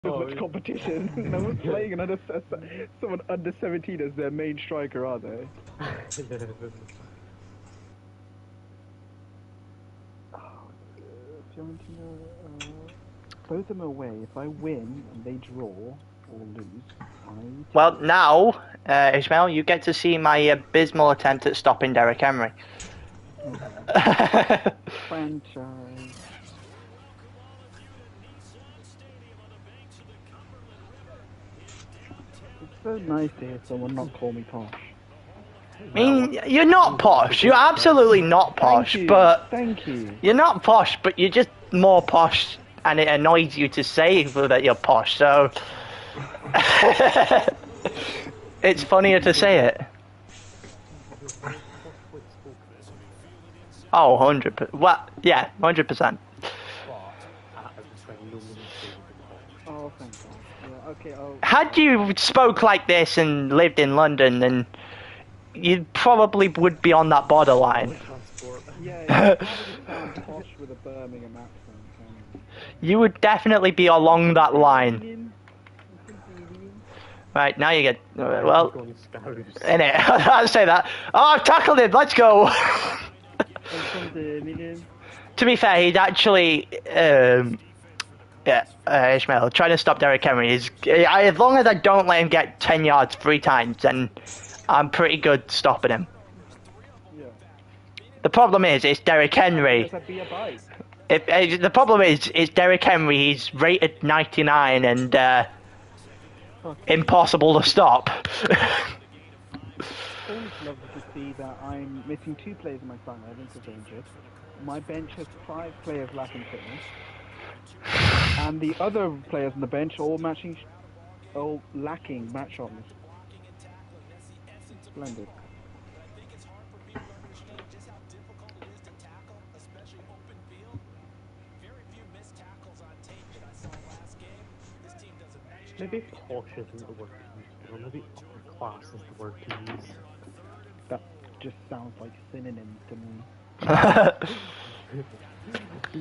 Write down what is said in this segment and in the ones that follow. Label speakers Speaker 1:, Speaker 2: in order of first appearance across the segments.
Speaker 1: much competition. No one's playing someone under 17 as their main striker, are they? Fiorentina, both of them away. If I win and they draw or lose,
Speaker 2: Well, now, Ishmael, you get to see my abysmal attempt at stopping Derrick Henry.
Speaker 1: Okay. Franchise. It's so nice to hear someone not call me posh.
Speaker 2: I mean, you're not posh. You're absolutely not posh, but
Speaker 1: thank you.
Speaker 2: You're not posh, but you're just more posh, and it annoys you to say that you're posh. So it's funnier to say it. Oh, 100%. Well, yeah, 100%.
Speaker 1: Oh, thank God. Yeah, okay.
Speaker 2: Had you spoke like this and lived in London, then you probably would be on that borderline.
Speaker 1: Yeah, sound posh with a Birmingham accent.
Speaker 2: You would definitely be along that line. Right, now you get... well... innit? I'd say that. Oh, I've tackled him! Let's go! To be fair, he'd actually... Ishmael, trying to stop Derrick Henry is... as long as I don't let him get 10 yards 3 times, then I'm pretty good stopping him.
Speaker 1: Yeah.
Speaker 2: The problem is, it's Derrick Henry. The problem is, it's Derrick Henry. He's rated 99 and impossible to stop.
Speaker 1: It's lovely to see that I'm missing 2 players in my starting 11 because they're injured. My bench has 5 players lacking fitness, and the other players on the bench all lacking match sharpness. Splendid.
Speaker 3: Maybe posh isn't the word to use, maybe upper class is the word to use.
Speaker 1: That just sounds like synonyms to me.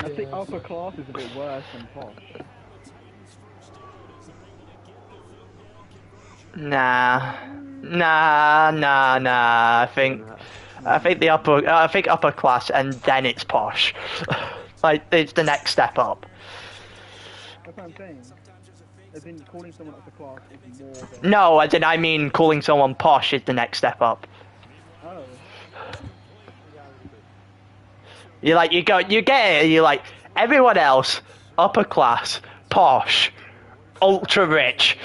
Speaker 1: I think upper class is a bit worse than posh.
Speaker 2: Nah. I think upper class and then it's posh. Like it's the next step up.
Speaker 1: That's what I'm saying. As in calling someone upper class is more than...
Speaker 2: No, as in I mean calling someone posh is the next step up.
Speaker 1: Oh.
Speaker 2: You get it, you're like, everyone else, upper class, posh, ultra rich.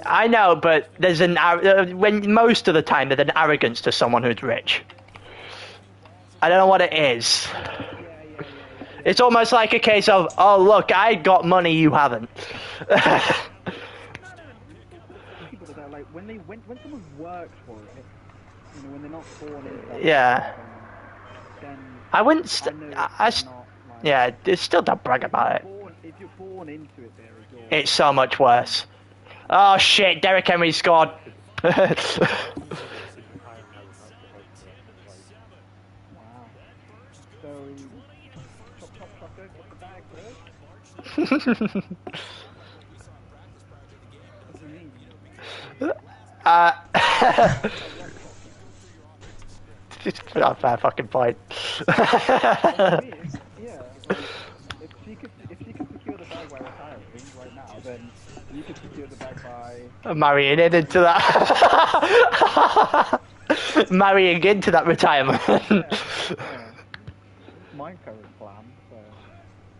Speaker 2: I know, but there's when most of the time there's an arrogance to someone who's rich. I don't know what it is. It's almost like a case of, oh look, I got money, you haven't.
Speaker 1: People that are like when someone works for it, you know, when they're not born into that.
Speaker 2: Yeah.
Speaker 1: Then
Speaker 2: I wouldn't. Yeah, still don't brag about it.
Speaker 1: If you're born into it, there is your...
Speaker 2: It's so much worse. Oh shit, Derrick Henry scored.
Speaker 1: Wow. So, chop, go the bag first. What do you mean?
Speaker 2: Just put out fair fucking point.
Speaker 1: Yeah, like, if she could secure the bag by retiring right now, then you could secure the bag by
Speaker 2: marrying it into that. Marrying into that retirement.
Speaker 1: Yeah. My current plan, so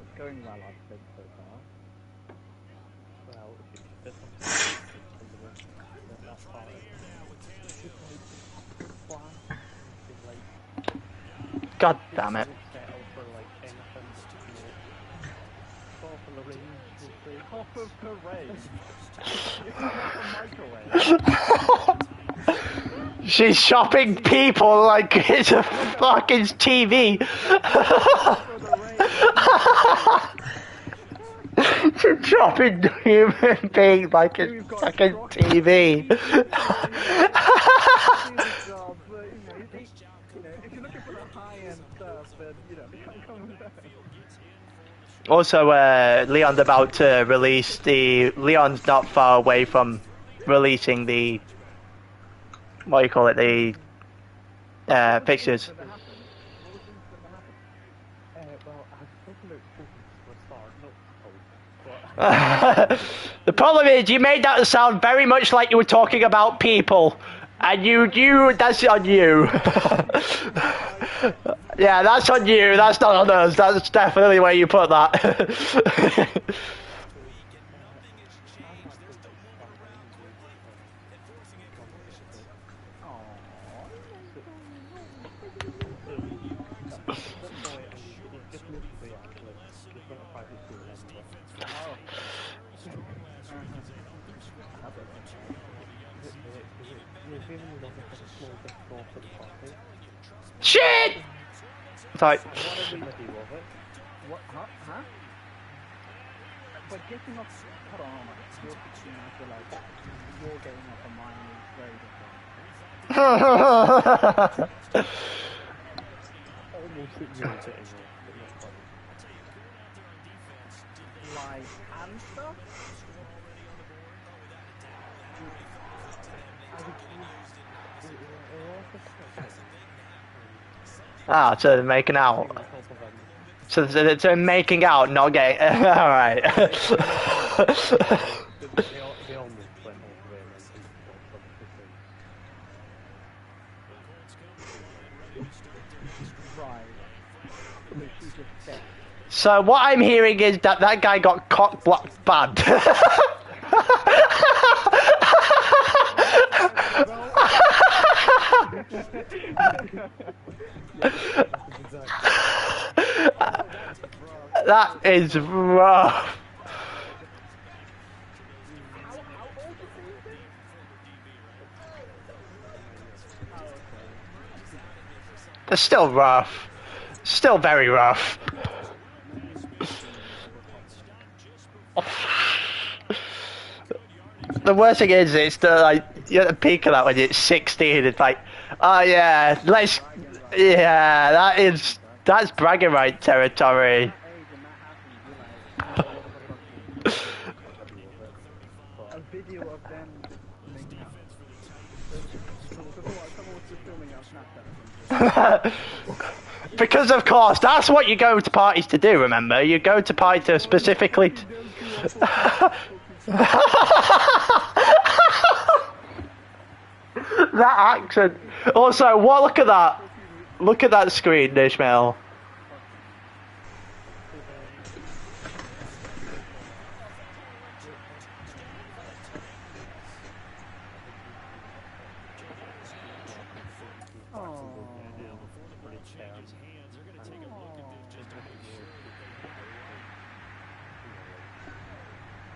Speaker 1: it's going well, I think, so far.
Speaker 3: Well, if you that's fine.
Speaker 2: God damn it.
Speaker 1: Top of the range.
Speaker 2: She's shopping people like it's a fucking TV. Dropping human being like a fucking TV.
Speaker 1: If you're looking for the high-end stuff, then, come with that.
Speaker 2: Also, Leon's about to release Leon's not far away from releasing the, what do you call it, the fixtures. The problem is you made that sound very much like you were talking about people, and that's on you. Yeah, that's on you, that's not on us, that's definitely where you put that. Shit! Sorry.
Speaker 1: What? Huh? But getting off cut on, your 16, I feel like your getting off of mine is very different.
Speaker 3: Almost irritating.
Speaker 1: Like, and stuff?
Speaker 2: Ah, so they're making out. So they're making out, not getting. Alright.
Speaker 3: They almost went all the way
Speaker 1: Right.
Speaker 2: So what I'm hearing is that guy got cock blocked bad. That is rough. They're still rough. Still very rough. The worst thing is, it's you're at the peak of that when it's 16. It's like, oh yeah, that's bragging right territory.
Speaker 1: A video of them making out. Someone was just filming on Snapchat.
Speaker 2: Because of course, that's what you go to parties to do, remember? You go to parties to specifically... That accent. Also, look at that. Look at that screen, Ishmael.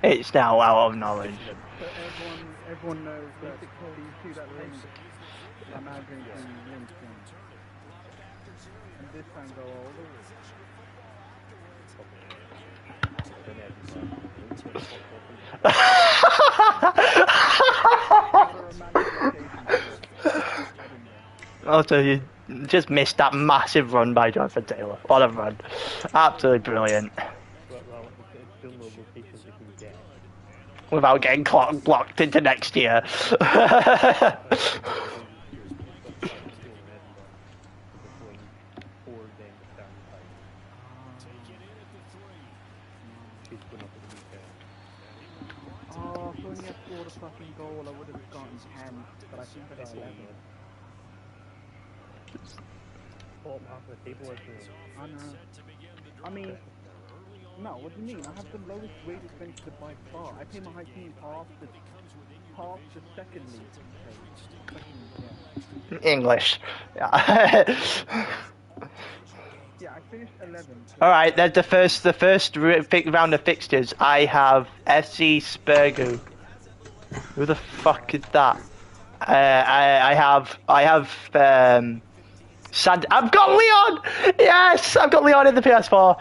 Speaker 2: It's now out of knowledge.
Speaker 1: So everyone knows that these two that link are now going to link in. And this time go all the way.
Speaker 2: Also, you just missed that massive run by Jonathan Taylor. What a run. Absolutely brilliant. Without getting clock blocked into next year.
Speaker 1: Oh, if only I scored a fucking goal, I would have gotten 10, but I think I got 11. I know. I mean, no, what do you mean? I have the lowest rated bench by far. I pay my high team half the second league.
Speaker 2: English. Yeah.
Speaker 1: Yeah, I finished 11th.
Speaker 2: Alright, that's the first round of fixtures. I have SC Spurgu. Who the fuck is that? I have I've got Leon! Yes! I've got Leon in the PS4.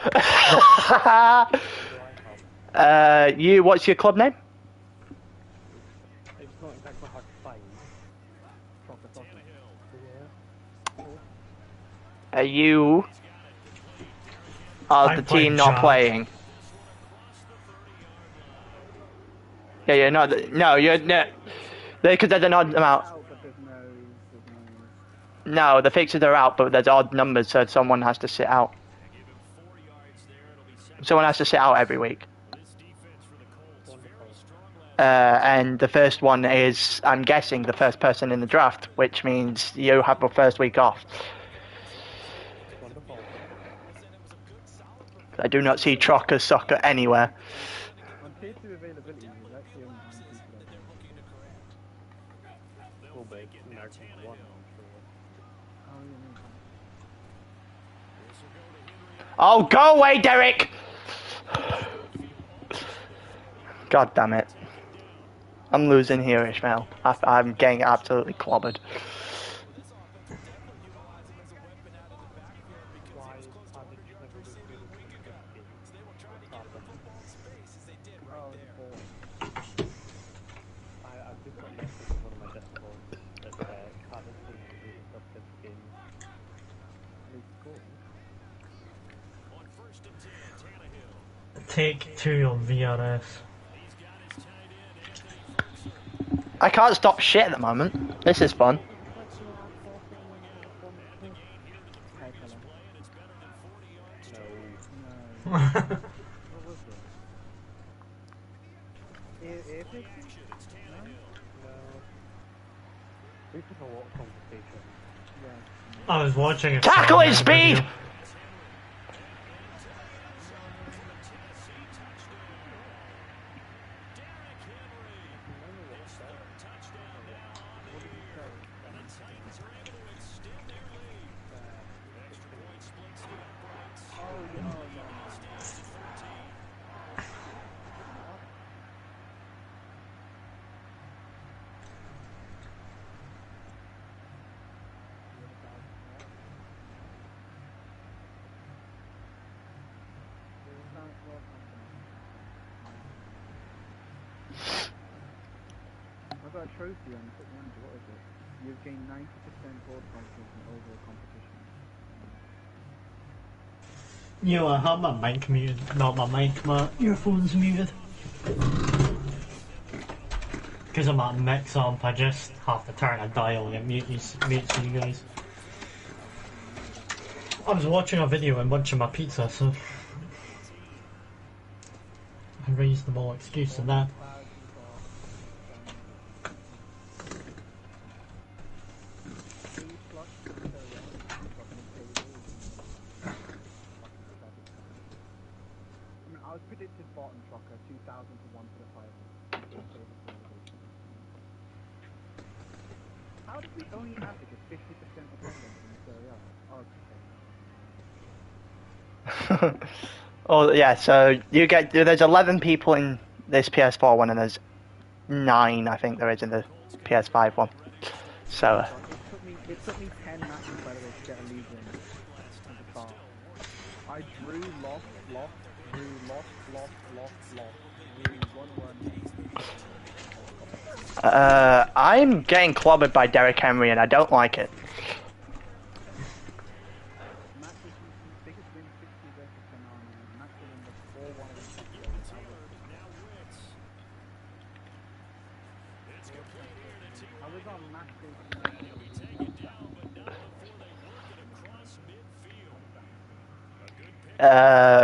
Speaker 2: What's your club name?
Speaker 3: It's not exactly hard to find. Yeah.
Speaker 2: You are
Speaker 4: I
Speaker 2: the
Speaker 4: play
Speaker 2: team not
Speaker 4: Jack.
Speaker 2: playing. Yeah, you're not. No, you're no. Because there's an odd amount.
Speaker 1: Out, but there's no.
Speaker 2: No, the fixes are out, but there's odd numbers, so someone has to sit out. Someone has to sit out every week. And the first one is, I'm guessing, the first person in the draft, which means you have the first week off.
Speaker 3: Wonderful.
Speaker 2: I do not see Trocker Soccer anywhere.
Speaker 1: On tier 2 availability, there's actually only 9 people that play.
Speaker 3: Well, big. American one, I'm sure.
Speaker 1: Oh, yeah, maybe.
Speaker 2: Oh, go away, Derek! God damn it. I'm losing here, Ishmael. I'm getting absolutely clobbered.
Speaker 3: Why did you never do good? I've just got a message from one of my Discord that Cardiff team are moving up this game.
Speaker 4: Take 2 on VRS.
Speaker 2: I can't stop shit at the moment. This is fun.
Speaker 1: Hey, fella.
Speaker 3: No.
Speaker 1: No. What was it? Air fixing? No?
Speaker 3: No. We've had a lot of conversation.
Speaker 1: Yeah.
Speaker 4: I was watching a
Speaker 2: Tackle his
Speaker 4: video.
Speaker 2: speed!
Speaker 1: I've got a trophy on Foot Wonder, what is it? You've gained 90% board fighters in overall competition.
Speaker 4: Yo, I have my mic muted. Not my mic, my earphones muted. Because I'm at mix amp, I just have to turn a dial and mutes you guys. I was watching a video and munching my pizza, so a reasonable excuse for that.
Speaker 1: I was predicted bottom trucker 2,000 to 1 for the final. How did we only average a 50% attendance in the Serie A? Oh, okay.
Speaker 2: Oh, yeah, so there's 11 people in this PS4 one, and there's 9, I think there is in the PS5 one. So,
Speaker 1: It took me 10 matches, by the way, to get a league win at the start. I drew, lost, drew, lost, drew, 1-1.
Speaker 2: I'm getting clobbered by Derrick Henry, and I don't like it.
Speaker 1: Max was his biggest win, 60 versus Banana. Max will win the 4-1 against Sacramento. I was on Max's.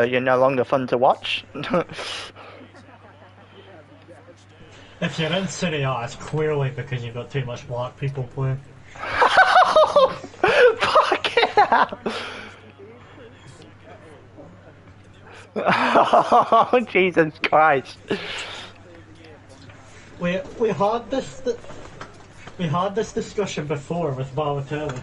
Speaker 2: You're no longer fun to watch.
Speaker 4: If you're in Serie A, it's clearly because you've got too much black people playing.
Speaker 2: Fuck it! Oh, Jesus Christ.
Speaker 4: We had this discussion before with Balotelli.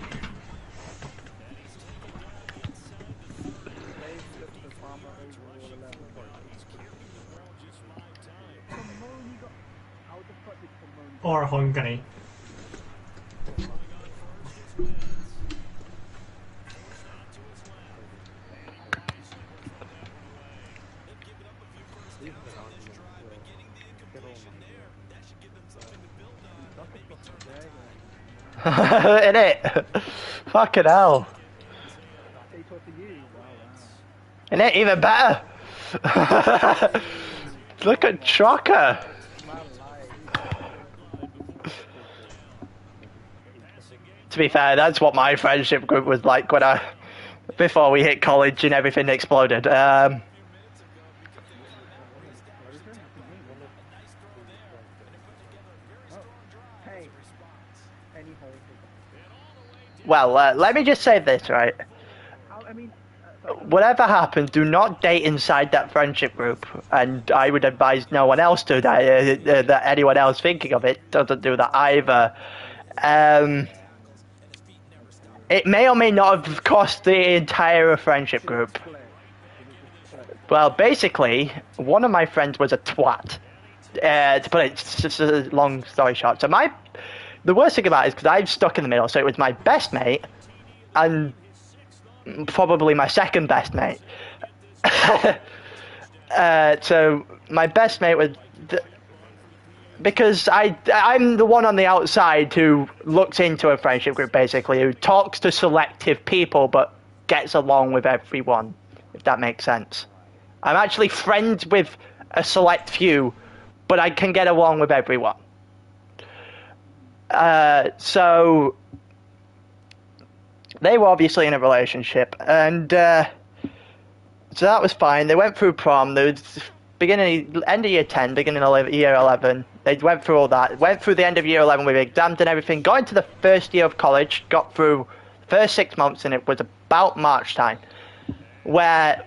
Speaker 4: Or Hungary.
Speaker 2: In it. Fucking hell.
Speaker 1: They talk to you. Wow, wow.
Speaker 2: In it, even better. Look at Trucker.
Speaker 1: My life.
Speaker 2: To be fair, that's what my friendship group was like when before we hit college and everything exploded.
Speaker 1: Hey, any hole.
Speaker 2: Well, let me just say this, right?
Speaker 1: I mean,
Speaker 2: Whatever happens, do not date inside that friendship group, and I would advise no one else to that anyone else thinking of it doesn't do that either. It may or may not have cost the entire friendship group. Well, basically, one of my friends was a twat. To put it, just a long story short. So the worst thing about it is because I'm stuck in the middle. So it was my best mate and probably my second best mate. So my best mate was because I'm the one on the outside who looks into a friendship group, basically, who talks to selective people but gets along with everyone, if that makes sense. I'm actually friends with a select few, but I can get along with everyone. So they were obviously in a relationship, and so that was fine. They went through prom. They was end of year 10, beginning of year 11. They went through all that. Went through the end of year 11 with exams and everything. Got into the first year of college. Got through the first 6 months, and it was about March time, where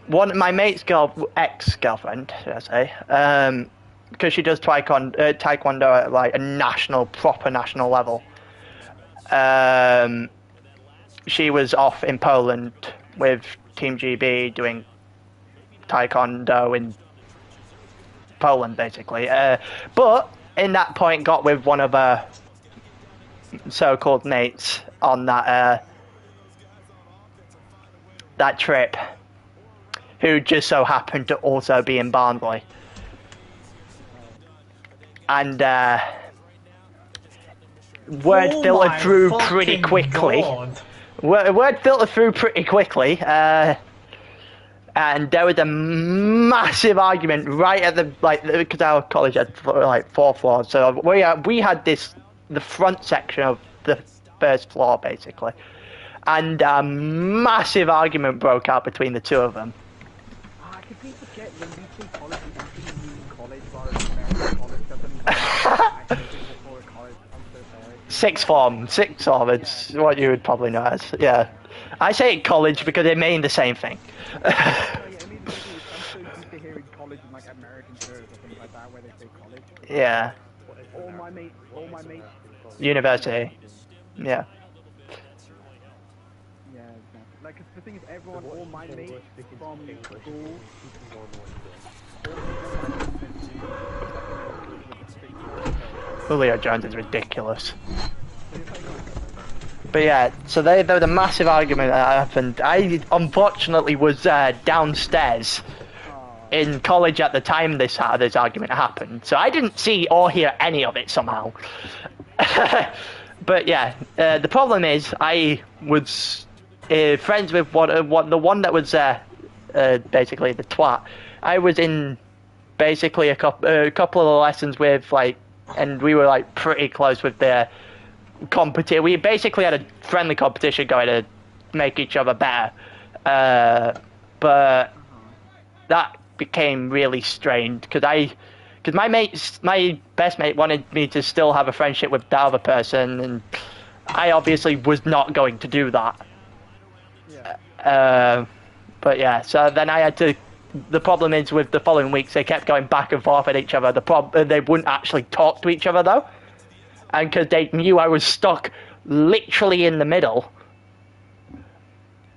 Speaker 2: my mate's ex-girlfriend, should I say, because she does taekwondo at like a proper national level. She was off in Poland with Team GB doing taekwondo in Poland, basically. But in that point, got with one of her so-called mates on that trip, who just so happened to also be in Barnsley. And word filtered through pretty quickly. Word filtered through pretty quickly. And there was a massive argument right at because our college had like 4 floors, so we had the front section of the first floor basically, and a massive argument broke out between the two of them.
Speaker 1: I completely forget when you say college, you actually mean college rather than American college. Doesn't before college. I'm so sorry.
Speaker 2: Sixth form, it's what you would probably know as, yeah. I say college because they mean the same thing.
Speaker 1: I'm so used to hearing college in like American shows or things like that where they say college.
Speaker 2: Yeah.
Speaker 1: All my mates.
Speaker 2: University. Yeah.
Speaker 1: Yeah, exactly. Like, 'cause the thing is, all my mates from school.
Speaker 2: Julio Jones is ridiculous. But yeah, so there was a massive argument that happened. I unfortunately was downstairs in college at the time this argument happened, so I didn't see or hear any of it somehow. But yeah, the problem is I was friends with the one that was basically the twat. I was in basically a couple of the lessons with and we were like pretty close with their competition. We basically had a friendly competition going to make each other better, but that became really strained because my best mate wanted me to still have a friendship with the other person, and I obviously was not going to do that.
Speaker 1: Yeah.
Speaker 2: But yeah, so then I had to. The problem is with the following weeks they kept going back and forth at each other. They wouldn't actually talk to each other though, and because they knew I was stuck literally in the middle,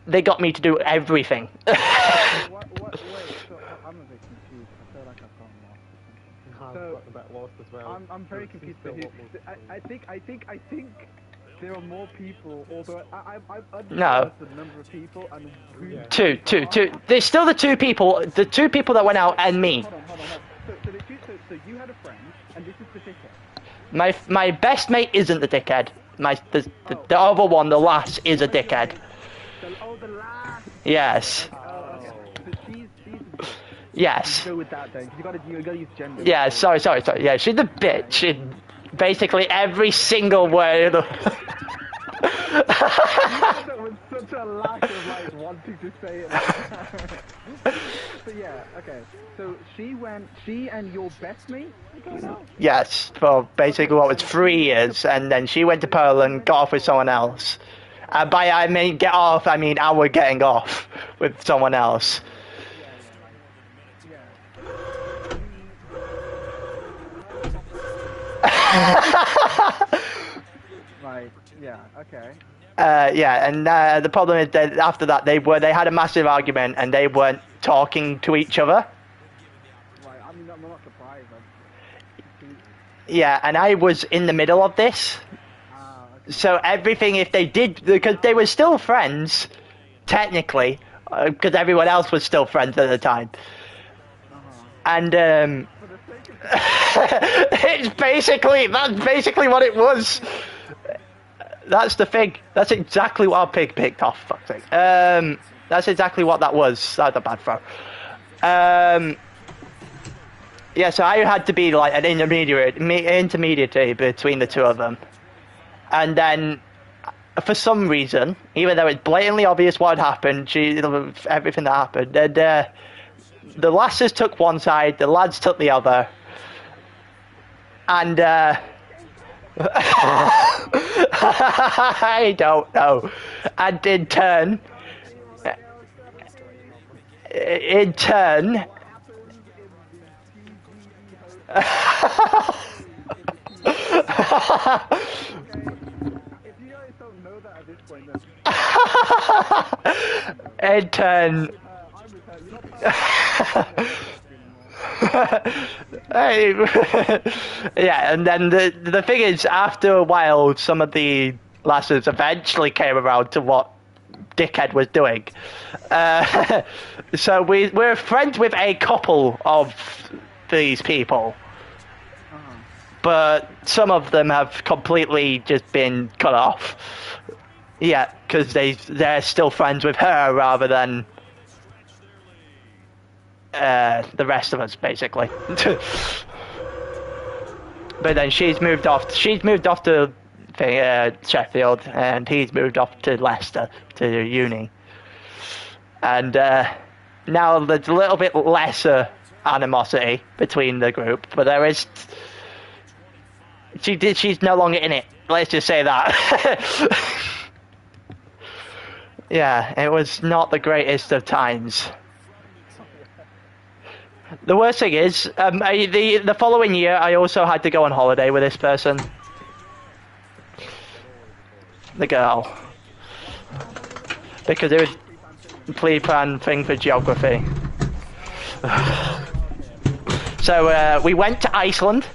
Speaker 2: they got me to do everything.
Speaker 1: Wait, so I'm a bit confused. I feel like I've gotten lost. I'm very confused. I think there are more people, although I've
Speaker 2: No.
Speaker 1: the number of people and who...
Speaker 2: Two. There's still the two people that went out and me.
Speaker 1: Hold on. So you had a friend, and this is the dickhead.
Speaker 2: My best mate isn't the dickhead. The other one, the lass, is a dickhead.
Speaker 1: The lass.
Speaker 2: Yes.
Speaker 1: Oh, okay. So she's
Speaker 2: Yes.
Speaker 1: go with that then, because you gotta use gender.
Speaker 2: Yeah, sorry. Yeah, she's a bitch in basically every single way.
Speaker 1: With such a lack of like wanting to say it. So yeah, okay. So she and your best mate going out?
Speaker 2: Yes, for basically what was 3 years, and then she went to Poland, got off with someone else. By I mean get off, I mean our getting off with someone else.
Speaker 1: Right. Yeah. Okay.
Speaker 2: Yeah, and the problem is that after that they had a massive argument and they weren't talking to each other.
Speaker 1: Right. I mean, I'm not surprised.
Speaker 2: Yeah, and I was in the middle of this.
Speaker 1: Okay.
Speaker 2: So everything, if they did, because they were still friends, technically, because everyone else was still friends at the time. And that's basically what it was. That's the thing. That's exactly what our pig picked off. Fuck's sake. That's exactly what that was. That was a bad throw. Yeah, so I had to be like an intermediary between the two of them. And then, for some reason, even though it's blatantly obvious what had happened, everything that happened, and the lasses took one side, the lads took the other, and I don't know. And in turn, yeah, and then the thing is, after a while, some of the lasses eventually came around to what dickhead was doing. So we're friends with a couple of these people, but some of them have completely just been cut off. Yeah, because they're still friends with her rather than the rest of us, basically. But then she's moved off to Sheffield, and he's moved off to Leicester to uni. And now there's a little bit lesser animosity between the group, but there is. She's no longer in it. Let's just say that. Yeah, it was not the greatest of times. The worst thing is, the following year, I also had to go on holiday with this person. The girl. Because it was a pre-planned thing for geography. So, we went to Iceland.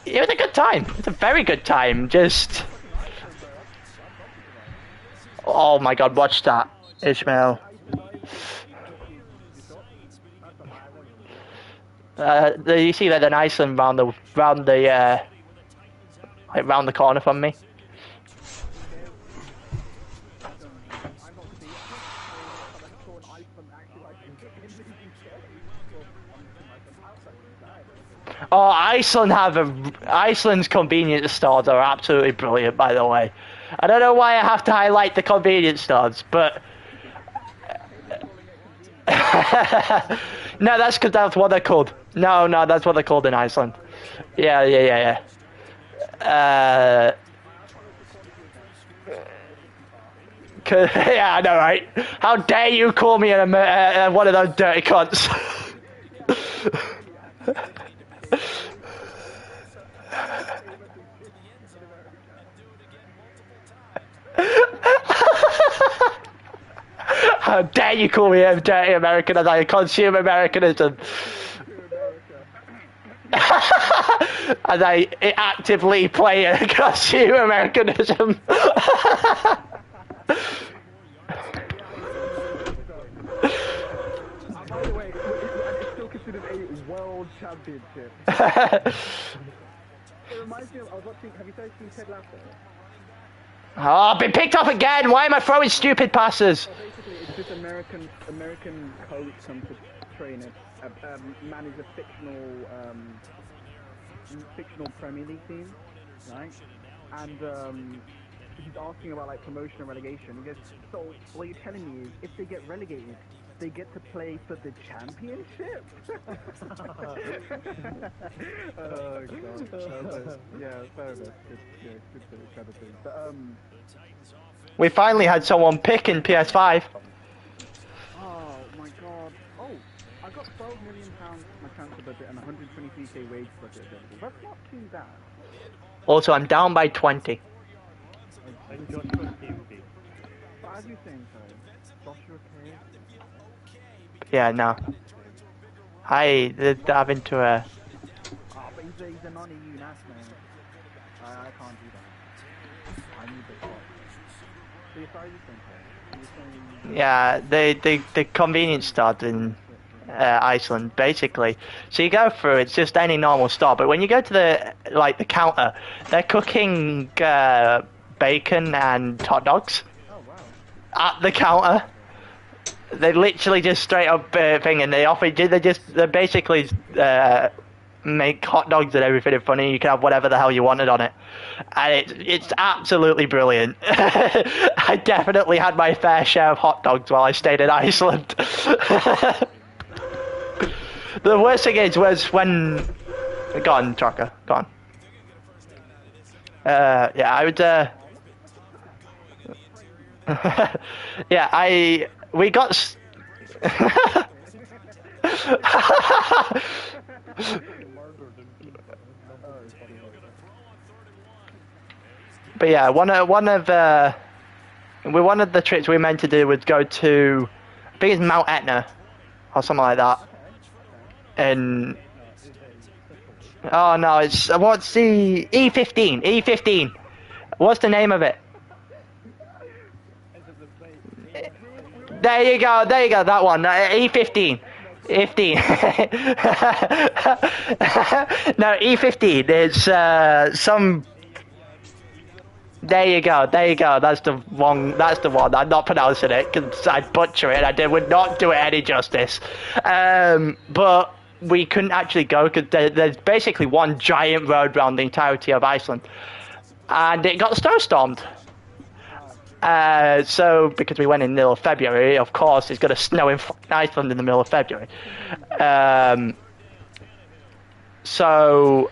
Speaker 2: It was a good time. It's a very good time. Just... Oh my god, watch that. Ishmael. You see that in Iceland round the corner from me? Oh, Iceland's convenience stores are absolutely brilliant, by the way. I don't know why I have to highlight the convenience stores, but no, that's because that's what they're called. No, that's what they're called in Iceland. Yeah. Yeah, I know, right? How dare you call me one of those dirty cunts? How dare you call me a dirty American as I consume Americanism? As I actively play and consume Americanism.
Speaker 1: By the way, it's still considered a World Championship. It reminds me of, I was watching, have you guys seen Ted Lasso?
Speaker 2: Oh, I've been picked off again! Why am I throwing stupid passes?
Speaker 1: Well, basically, it's this American coach comes to train it, manage a fictional Premier League team, right? And he's asking about like promotion and relegation. He goes, so what you're telling me is if they get relegated, they get to play for the championship? Oh god. Yeah, fair enough. Good kind of thing. But
Speaker 2: we finally had someone pick in PS5.
Speaker 1: oh my god. Oh, I got £12 million my transfer budget and 123k wage budget available. That's not too bad.
Speaker 2: Also, I'm down by 20.
Speaker 3: And Joshua Kimby.
Speaker 1: But as you saying, sorry, Joshua K.
Speaker 2: Yeah, no. They're having to
Speaker 1: Oh, but he's a non-EU national. I can't do that. I need the spot. So you're sorry, you're saying?
Speaker 2: Yeah, the convenience store in Iceland, basically. So you go through, it's just any normal store, but when you go to the counter, they're cooking bacon and hot dogs at the counter. They literally just straight up thing, and they basically make hot dogs and everything in front of you. You can have whatever the hell you wanted on it, and it's absolutely brilliant. I definitely had my fair share of hot dogs while I stayed in Iceland. The worst thing was when... Go on, Trucker, go on. Yeah, I would... yeah, we got... But yeah, one of the trips we meant to do was go to, I think it's Mount Etna, or something like that. And oh no, what's the E15? E15. What's the name of it? There you go, that one. E15. 15. No, E15. It's some. There you go. That's the one. I'm not pronouncing it because I'd butcher it. I would not do it any justice. But we couldn't actually go because there's basically one giant road around the entirety of Iceland, and it got snowstormed. So because we went in the middle of February, of course it's going to snow in Iceland in the middle of February. So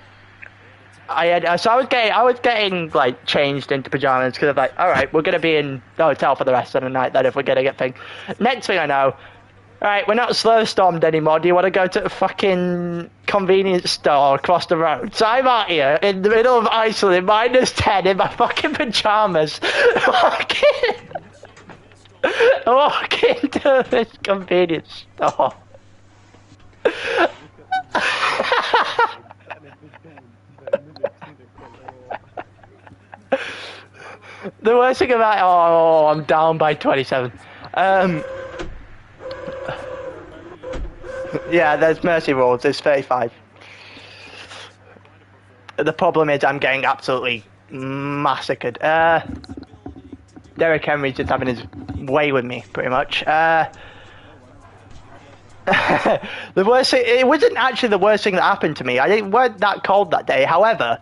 Speaker 2: I was getting like changed into pajamas because I'm like, all right, we're gonna be in the hotel for the rest of the night. Then if we're gonna get things, next thing I know, all right, we're not snowstormed anymore. Do you want to go to a fucking convenience store across the road? So I'm out here in the middle of Iceland in -10 in my fucking pajamas, walking to this convenience store. The worst thing about I'm down by 27. Yeah, there's mercy rules. There's 35. The problem is I'm getting absolutely massacred. Derrick Henry's just having his way with me, pretty much. The worst thing, it wasn't actually the worst thing that happened to me. I weren't that cold that day. However,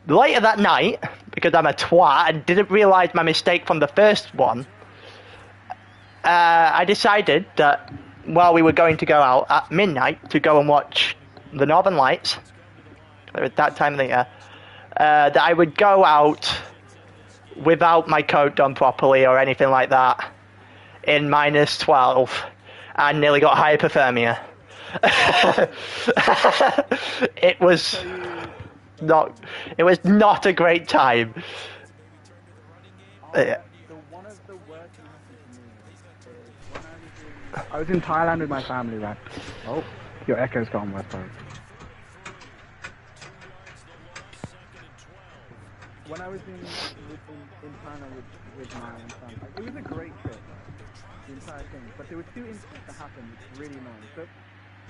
Speaker 2: later that night, because I'm a twat and didn't realise my mistake from the first one, I decided that while we were going to go out at midnight to go and watch the Northern Lights, at that time of the year, that I would go out without my coat done properly or anything like that in -12 and nearly got hypothermia. It was not a great time. Yeah.
Speaker 1: I was in Thailand with my family, right? Oh, your echo's gone, my phone. When I was in Thailand with my family, it was a great trip, the entire thing. But there were two incidents that happened, which really annoying. So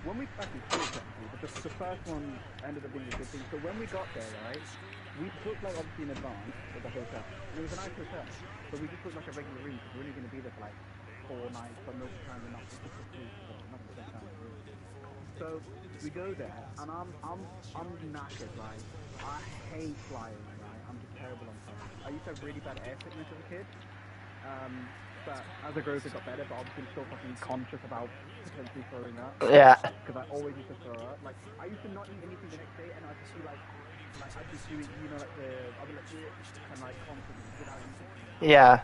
Speaker 1: when we actually two technically, but the first one ended up being a good thing. So when we got there, right, we booked like obviously in advance at the hotel. And it was a nice hotel, but we just booked like a regular room because we're only going to be there for like 4 nights, but most of the time we're not. It's just for 2, so we're not going to spend time in the room. So we go there, and I'm knackered, right? I hate flying, right? I'm just terrible on planes. I used to have really bad air sickness as a kid. But as I grew up, it got better. But obviously, I'm still fucking conscious about potentially throwing up.
Speaker 2: Yeah.
Speaker 1: Because I always used to throw up. Like I used to not eat anything the next day, and I'd just be like I'd just do it, you know, like I'd be like, and like constantly without anything.
Speaker 2: Yeah.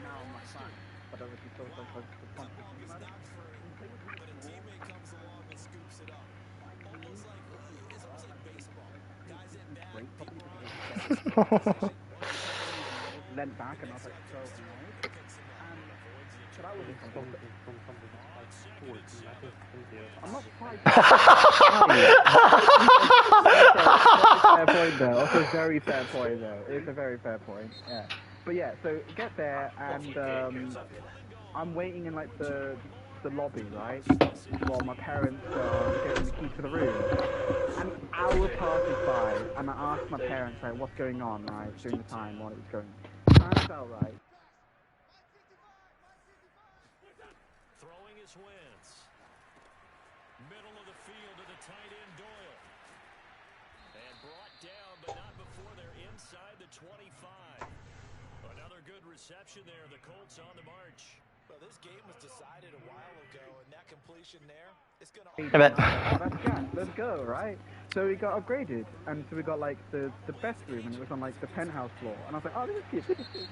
Speaker 1: Now I'm like fine, but obviously still so conscious about it. And the thing is really small. Break properly because it was leant back and I was like so annoyed. And so that was
Speaker 3: From something like sports, I think India.
Speaker 1: I'm not quite. Fair point though. Also, very fair point though. It's a very fair point. Yeah. But yeah, so get there and I'm waiting in like the lobby, right? While my parents are getting the keys to the room. An hour passes by, and I asked my parents, like, what's going on, right, during the time while it was going. Turns out, right.
Speaker 5: Throwing his wins. Middle of the field to the tight end Doyle. And brought down, but not before they're inside the 25. Another good reception there. The Colts on the march.
Speaker 6: Well, this game was decided a while ago, and that completion there, it's going to...
Speaker 1: Let's go, right? So we got upgraded, and so we got like the best room, and it was on like the penthouse floor. And I was like, oh, this is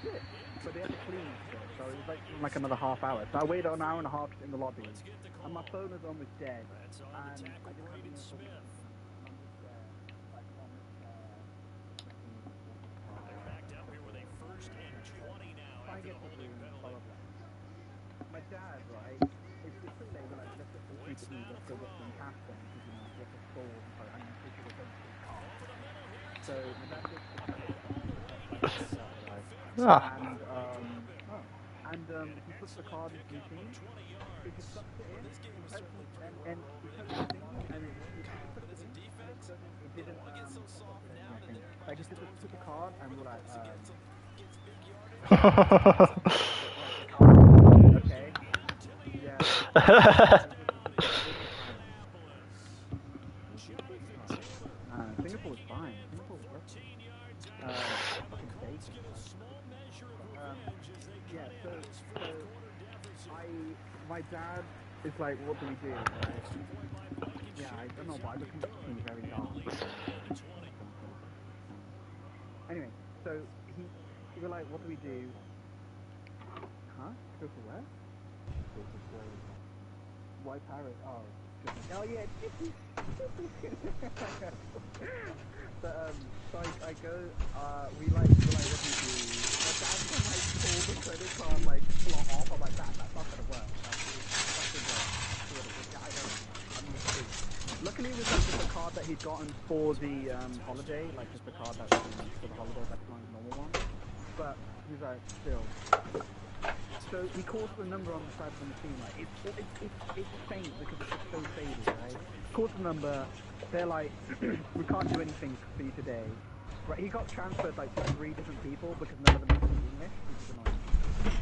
Speaker 1: good. But they had to clean it still, so it was like another half hour. So I waited an hour and a half in the lobby, and my phone was almost dead. And I just had my dad, right, it's pretty late, we're like, let's just keep it easy, let's go get some pasta, because, you know, what's a store, I need to take it over to the car. So, my dad gets he puts the card into the machine, he just sucks it in, and he touches the thing, and it didn't, like, he just took the card, and we're like, okay. Yeah. Singapore was fine. Singapore was perfect. Yeah, so my dad is like, what do we do? Right? Yeah, I don't know why, but it's very dark. Anyway, so he was like, what do we do? Huh? Go to where? Why Paris? Oh yeah. So I go. We're like, what do we do? My dad can like pull the credit card like slot off. I'm like, that's not gonna work. I don't know. I'm not sure. Luckily, it was like just a card that he'd gotten for the holiday, like just a card that was for the holiday, that's my normal one. But he's like, still. So he calls the number on the side of the machine, like, it's faint because it's just so faded, right? Calls the number, they're like, we can't do anything for you today. Right, he got transferred like to 3 different people because none of them speak English, which is annoying.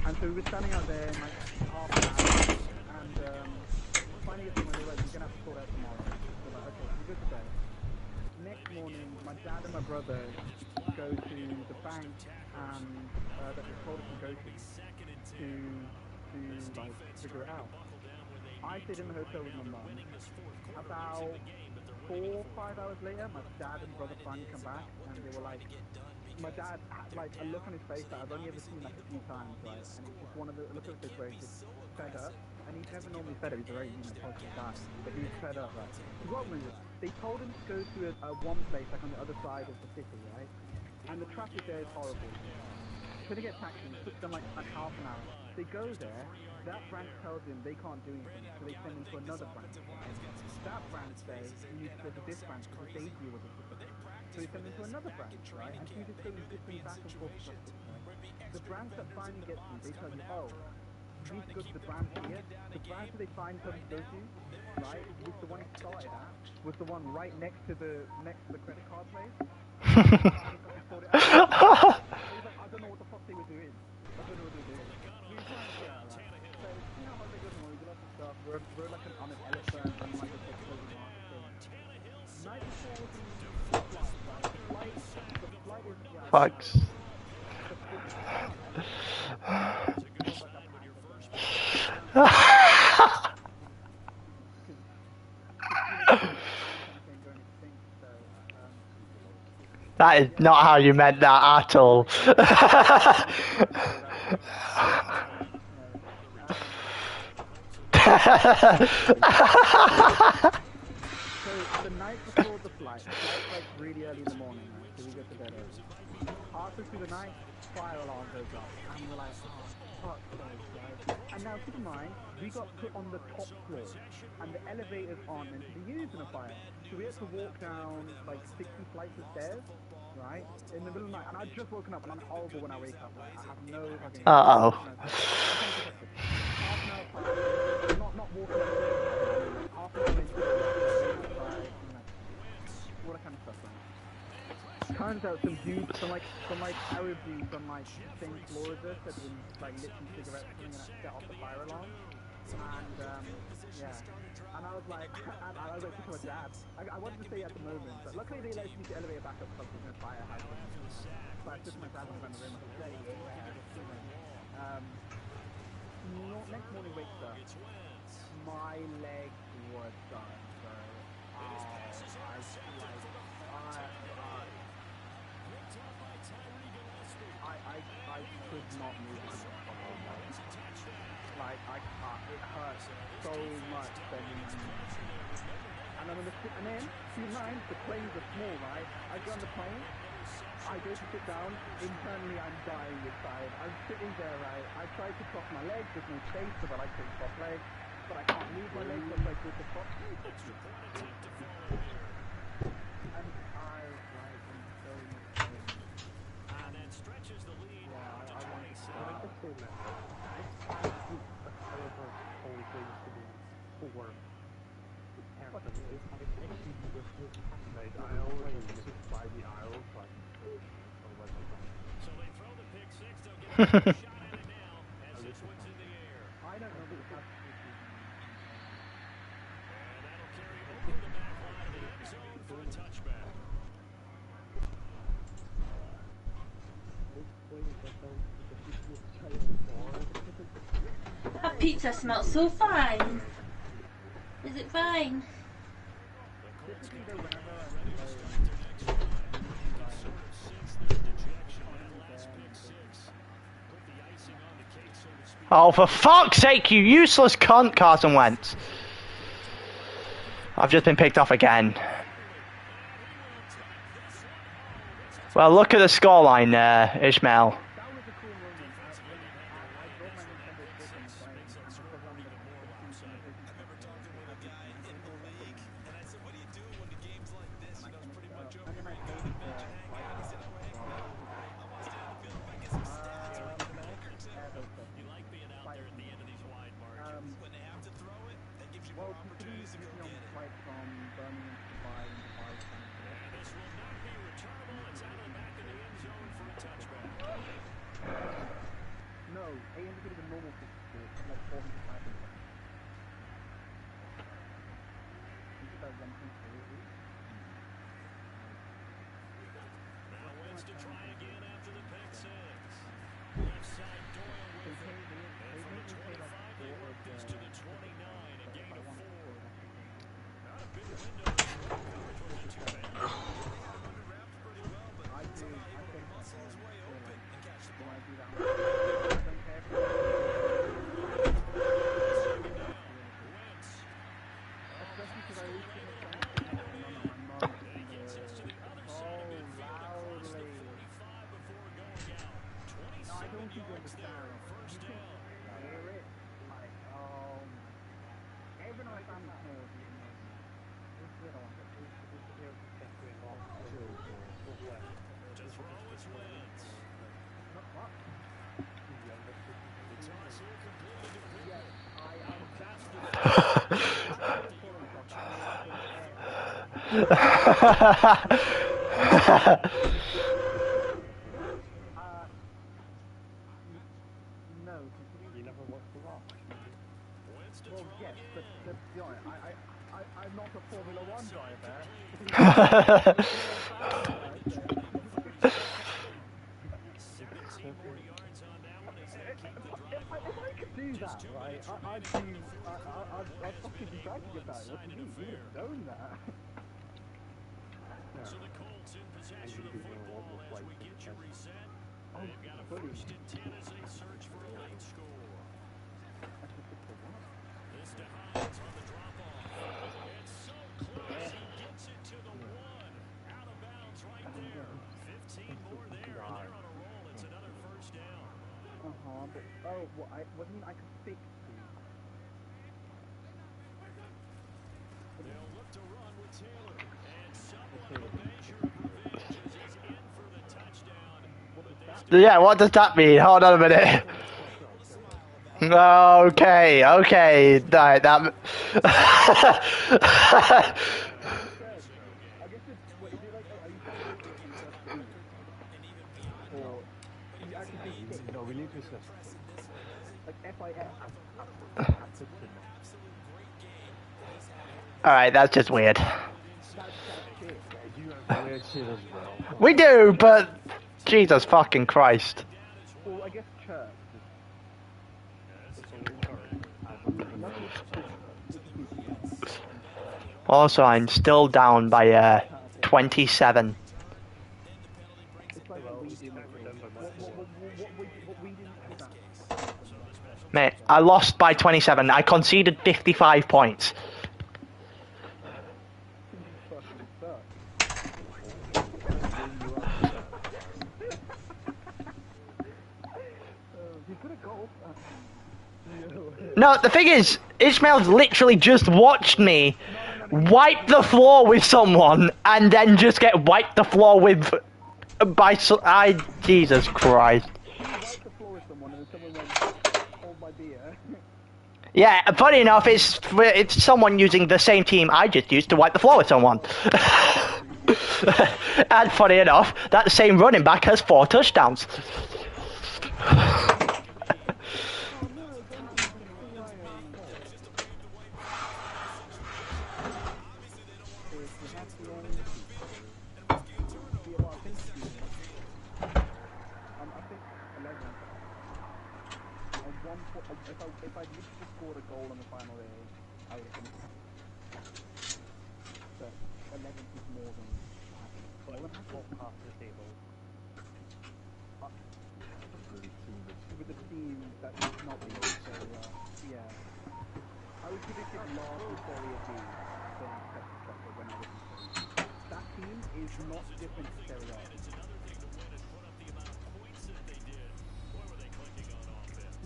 Speaker 1: And so we were standing out there in like half an hour, and finally they were like, we're gonna have to sort out tomorrow. We're like, okay, so we go to bed. Next morning, my dad and my brother go to the bank that they told us to go to like figure it out. I stayed in the hotel with my mum. About 4 or 5 hours later, my dad and brother finally come back, and they were like, my dad had like a look on his face that I've only ever seen like a few times, right? And it's just one of the look on his face where he's just fed up, and he's never normally fed up. He's a very positive guy, but he was fed up, right? So what was it? They told him to go to a one place like on the other side of the city, right? And the traffic there is horrible. So they get taxis, it took them like half an hour. They go there, that branch tells them they can't do anything, so they send them to another branch. That branch says, you need to go to this branch because they deal with the system. So they send them to another branch, right? And he just goes zipping back and forth across this, right? The branch that finally gets them, they tell you, oh, need to go to the branch here. The branch that they signed him to go to, right, was the one he started at, was the one right next to the credit card place. I don't know what the fuck they were doing. I don't know what they were doing. We were trying to figure out, right? So, you know how they go to we do lots of stuff. We're like on an elephant and like a closing market. Night before the flight, right? The flight is
Speaker 2: Fucks. That is not how you meant that at all.
Speaker 1: So the night before the flight's like really early in the morning, right? So we go to bed early. Halfway through the night, fire alarm goes off, and we're like, oh, fuck sake, right? And now keep in mind, we got put on the top floor, and the elevator's on meant to be used in a fire. So we had to walk down like 60 flights of stairs, right? In the middle of the night, and I'd just woken up, and I'm horrible when I wake up, right? I have no fucking...
Speaker 2: Uh-oh.
Speaker 1: Half an hour passed, not walking up, half an hour into all that kind of stuff, right? Turns out some dudes, some Arab dudes on like the same floor as us had been like lit some cigarettes and set off the fire alarm. And yeah, and I was like to my dad. I wanted to say at the moment, but luckily they let us use the elevator back up because there's no fire happening. So I said to my dad when I ran the room, I was like, next morning wakes up, my leg was done, so I could not move my leg. Like, it hurt so much bending my knee. And then, keep in mind, the planes are small, right? I go on the plane, I go to sit down, internally I'm dying inside. I'm sitting there, right? I try to cross my legs, there's no space, so I like to cross legs, but I can't move my legs, so I go to cross legs. And I, like, am so much pain. And then stretches the lead. Yeah, I want to start.
Speaker 5: So they throw the pick six, they'll get a shot at it now as it swings in the air. I don't know the and that'll carry over the back line of the end zone for a touchback.
Speaker 7: That pizza smells so fine. Is it fine?
Speaker 2: Oh, for fuck's sake, you useless cunt, Carson Wentz. I've just been picked off again. Well, look at the scoreline there, Ishmael.
Speaker 5: To try again after the pick six. Left side Doyle with it. And from the 25, they work this to the 29, a gain of 4. Not a big window. Coverage wasn't too bad. Wrapped pretty well, but somehow able to muscle his way open and catch the ball. Wentz. Especially because I reached
Speaker 1: No.
Speaker 3: You never watched the last?
Speaker 1: Well, yes, but you know, I'm not a Formula One driver. If I could do that, right, I'd fucking be bragging about it. What do you mean? You would have known that.
Speaker 5: So the Colts in possession of football as we get you reset. They've got a 1st and 10 as they search for a late score. This to Hines on the drop-off. It's so close, he gets it to the 1. Out of bounds right there. 15 more there, and they're on a roll. It's another 1st down.
Speaker 1: But, what do you mean I could fix these?
Speaker 5: They'll look to run with Taylor. And somewhat of a measure of revenge as he's in for the touchdown.
Speaker 2: Yeah, what does that mean? Hold on a minute. Okay. Right, that.
Speaker 3: No, we need to assess.
Speaker 2: Alright, that's just weird.
Speaker 3: You have weird shit as well.
Speaker 2: We do, but Jesus fucking Christ.
Speaker 1: Well, I guess church.
Speaker 2: Also, I'm still down by 27. Mate, I lost by 27. I conceded 55 points. No, the thing is, Ishmael's literally just watched me wipe the floor with someone and then just get wiped the floor with Jesus Christ. Yeah, funny enough, it's someone using the same team I just used to wipe the floor with someone. And funny enough, that same running back has 4 touchdowns.
Speaker 1: If I literally scored a goal in the final day, I would have finished. But 11 is more than
Speaker 3: half the table.
Speaker 1: With a team that is not the so yeah. I would predict it last in Serie B than Pepsi when I was in Serie. That team is not different to Serie A.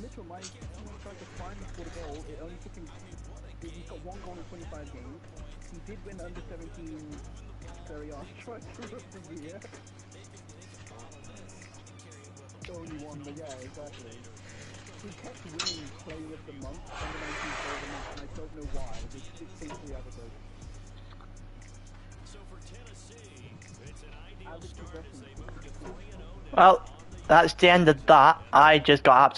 Speaker 1: Mitchell, my team tried to finally score a goal. It only took him. He's got 1 goal in 25 games. He did win the under 17 Serie A twice through the year. Only one, but yeah, exactly. He kept winning Player of the Month, under 19 Player of the Month, and I don't know why. They distinctly advertised.
Speaker 5: So for Tennessee, it's an ideal start as they move to 3-0 now.
Speaker 2: Well, that's the end of that. I just got